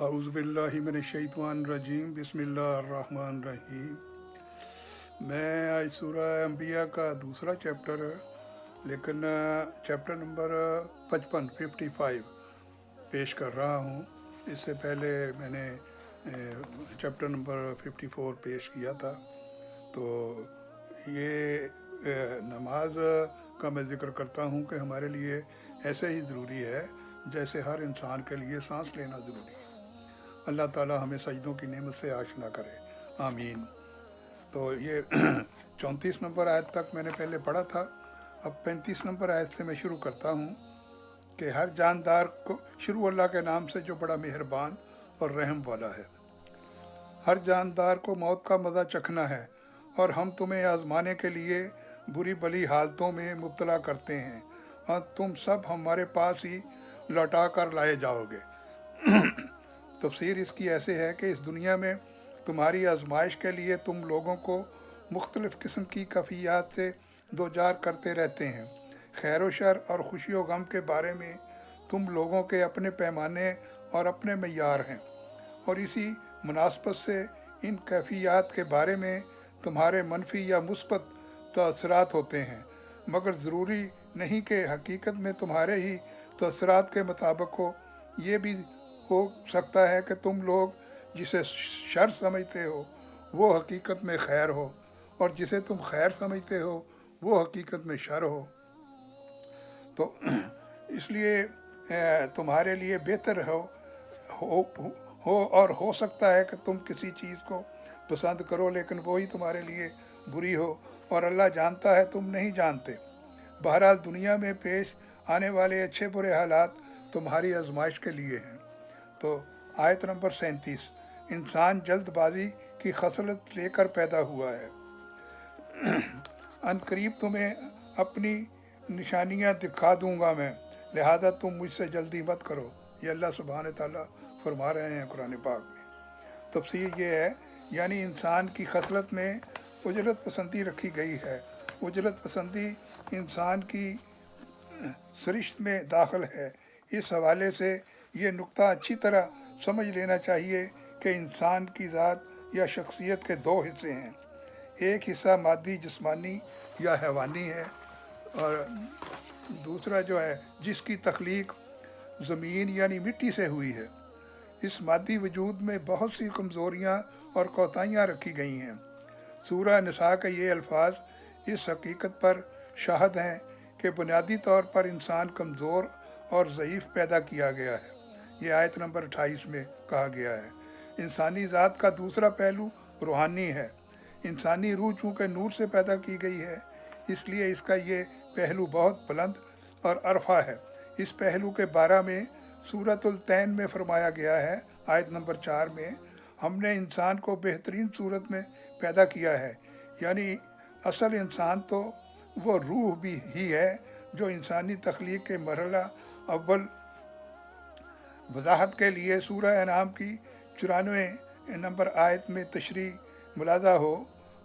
اعوذ باللہ من الشیطان الرجیم بسم اللہ الرحمن الرحیم۔ میں آج سورہ انبیاء کا دوسرا چیپٹر لیکن چیپٹر نمبر 55 پیش کر رہا ہوں۔ اس سے پہلے میں نے چیپٹر نمبر 54 پیش کیا تھا۔ تو یہ نماز کا میں ذکر کرتا ہوں کہ ہمارے لیے ایسے ہی ضروری ہے جیسے ہر انسان کے لیے سانس لینا ضروری ہے۔ اللہ تعالی ہمیں سجدوں کی نعمت سے آشنا کرے، آمین۔ تو یہ 34 نمبر آیت تک میں نے پہلے پڑھا تھا۔ اب 35 نمبر آیت سے میں شروع کرتا ہوں کہ ہر جاندار کو شروع اللہ کے نام سے جو بڑا مہربان اور رحم والا ہے۔ ہر جاندار کو موت کا مزہ چکھنا ہے اور ہم تمہیں آزمانے کے لیے بری بلی حالتوں میں مبتلا کرتے ہیں اور تم سب ہمارے پاس ہی لوٹا کر لائے جاؤ گے۔ تفسیر اس کی ایسے ہے کہ اس دنیا میں تمہاری آزمائش کے لیے تم لوگوں کو مختلف قسم کی کیفیات سے دوچار کرتے رہتے ہیں۔ خیر و شر اور خوشی و غم کے بارے میں تم لوگوں کے اپنے پیمانے اور اپنے معیار ہیں، اور اسی مناسبت سے ان کیفیات کے بارے میں تمہارے منفی یا مثبت تاثرات ہوتے ہیں، مگر ضروری نہیں کہ حقیقت میں تمہارے ہی تاثرات کے مطابق ہو۔ یہ بھی ہو سکتا ہے کہ تم لوگ جسے شر سمجھتے ہو وہ حقیقت میں خیر ہو، اور جسے تم خیر سمجھتے ہو وہ حقیقت میں شر ہو۔ تو اس لیے تمہارے لیے بہتر ہو اور ہو سکتا ہے کہ تم کسی چیز کو پسند کرو لیکن وہی تمہارے لیے بری ہو، اور اللہ جانتا ہے تم نہیں جانتے۔ بہرحال دنیا میں پیش آنے والے اچھے برے حالات تمہاری آزمائش کے لیے ہیں۔ تو آیت نمبر 37، انسان جلد بازی کی خصلت لے کر پیدا ہوا ہے۔ ان قریب تمہیں اپنی نشانیاں دکھا دوں گا میں، لہذا تم مجھ سے جلدی مت کرو۔ یہ اللہ سبحانہ تعالیٰ فرما رہے ہیں قرآن پاک میں۔ تفسیر یہ ہے یعنی انسان کی خصلت میں اجرت پسندی رکھی گئی ہے۔ اجرت پسندی انسان کی سرشت میں داخل ہے۔ اس حوالے سے یہ نقطہ اچھی طرح سمجھ لینا چاہیے کہ انسان کی ذات یا شخصیت کے دو حصے ہیں۔ ایک حصہ مادی جسمانی یا حیوانی ہے، اور دوسرا جو ہے جس کی تخلیق زمین یعنی مٹی سے ہوئی ہے۔ اس مادی وجود میں بہت سی کمزوریاں اور کوتاہیاں رکھی گئی ہیں۔ سورہ نساء کے یہ الفاظ اس حقیقت پر شاہد ہیں کہ بنیادی طور پر انسان کمزور اور ضعیف پیدا کیا گیا ہے۔ یہ آیت نمبر 28 میں کہا گیا ہے۔ انسانی ذات کا دوسرا پہلو روحانی ہے۔ انسانی روح چونکہ نور سے پیدا کی گئی ہے، اس لیے اس کا یہ پہلو بہت بلند اور عرفہ ہے۔ اس پہلو کے بارے میں سورۃ التین میں فرمایا گیا ہے، آیت نمبر 4 میں، ہم نے انسان کو بہترین صورت میں پیدا کیا ہے۔ یعنی اصل انسان تو وہ روح بھی ہی ہے جو انسانی تخلیق کے مرحلہ اول۔ وضاحت کے لیے سورہ انعام کی 94 نمبر آیت میں تشریح ملاحظہ ہو،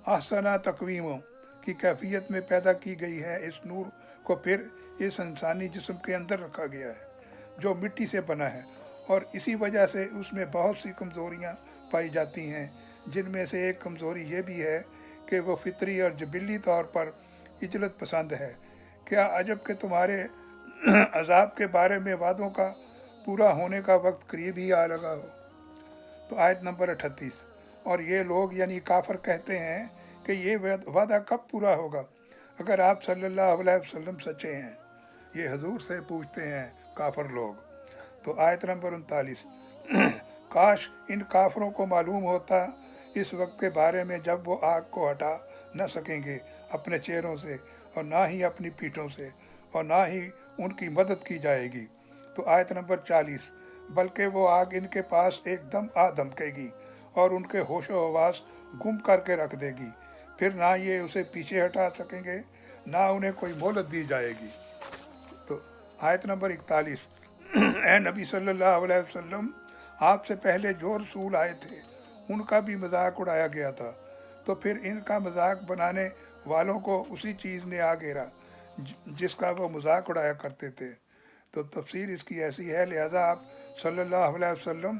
احسنہ تقویموں کی کیفیت میں پیدا کی گئی ہے۔ اس نور کو پھر اس انسانی جسم کے اندر رکھا گیا ہے جو مٹی سے بنا ہے، اور اسی وجہ سے اس میں بہت سی کمزوریاں پائی جاتی ہیں، جن میں سے ایک کمزوری یہ بھی ہے کہ وہ فطری اور جبلی طور پر عجلت پسند ہے۔ کیا عجب کہ تمہارے عذاب کے بارے میں وعدوں کا پورا ہونے کا وقت قریب ہی آ لگا ہو۔ تو آیت نمبر 38، اور یہ لوگ یعنی کافر کہتے ہیں کہ یہ وعدہ کب پورا ہوگا اگر آپ صلی اللہ علیہ وسلم سچے ہیں۔ یہ حضور سے پوچھتے ہیں کافر لوگ۔ تو آیت نمبر 39، کاش ان کافروں کو معلوم ہوتا اس وقت کے بارے میں جب وہ آگ کو ہٹا نہ سکیں گے اپنے چہروں سے، اور نہ ہی اپنی پیٹھوں سے، اور نہ ہی ان کی مدد کی جائے گی۔ تو آیت نمبر 40، بلکہ وہ آگ ان کے پاس ایک دم آ دھمکے گی اور ان کے ہوش و حواس گم کر کے رکھ دے گی، پھر نہ یہ اسے پیچھے ہٹا سکیں گے، نہ انہیں کوئی مہلت دی جائے گی۔ تو آیت نمبر 41، اے نبی صلی اللہ علیہ وسلم، آپ سے پہلے جو رسول آئے تھے ان کا بھی مذاق اڑایا گیا تھا، تو پھر ان کا مذاق بنانے والوں کو اسی چیز نے آ گھیرا جس کا وہ مذاق اڑایا کرتے تھے۔ تو تفسیر اس کی ایسی ہے، لہذا آپ صلی اللہ علیہ وسلم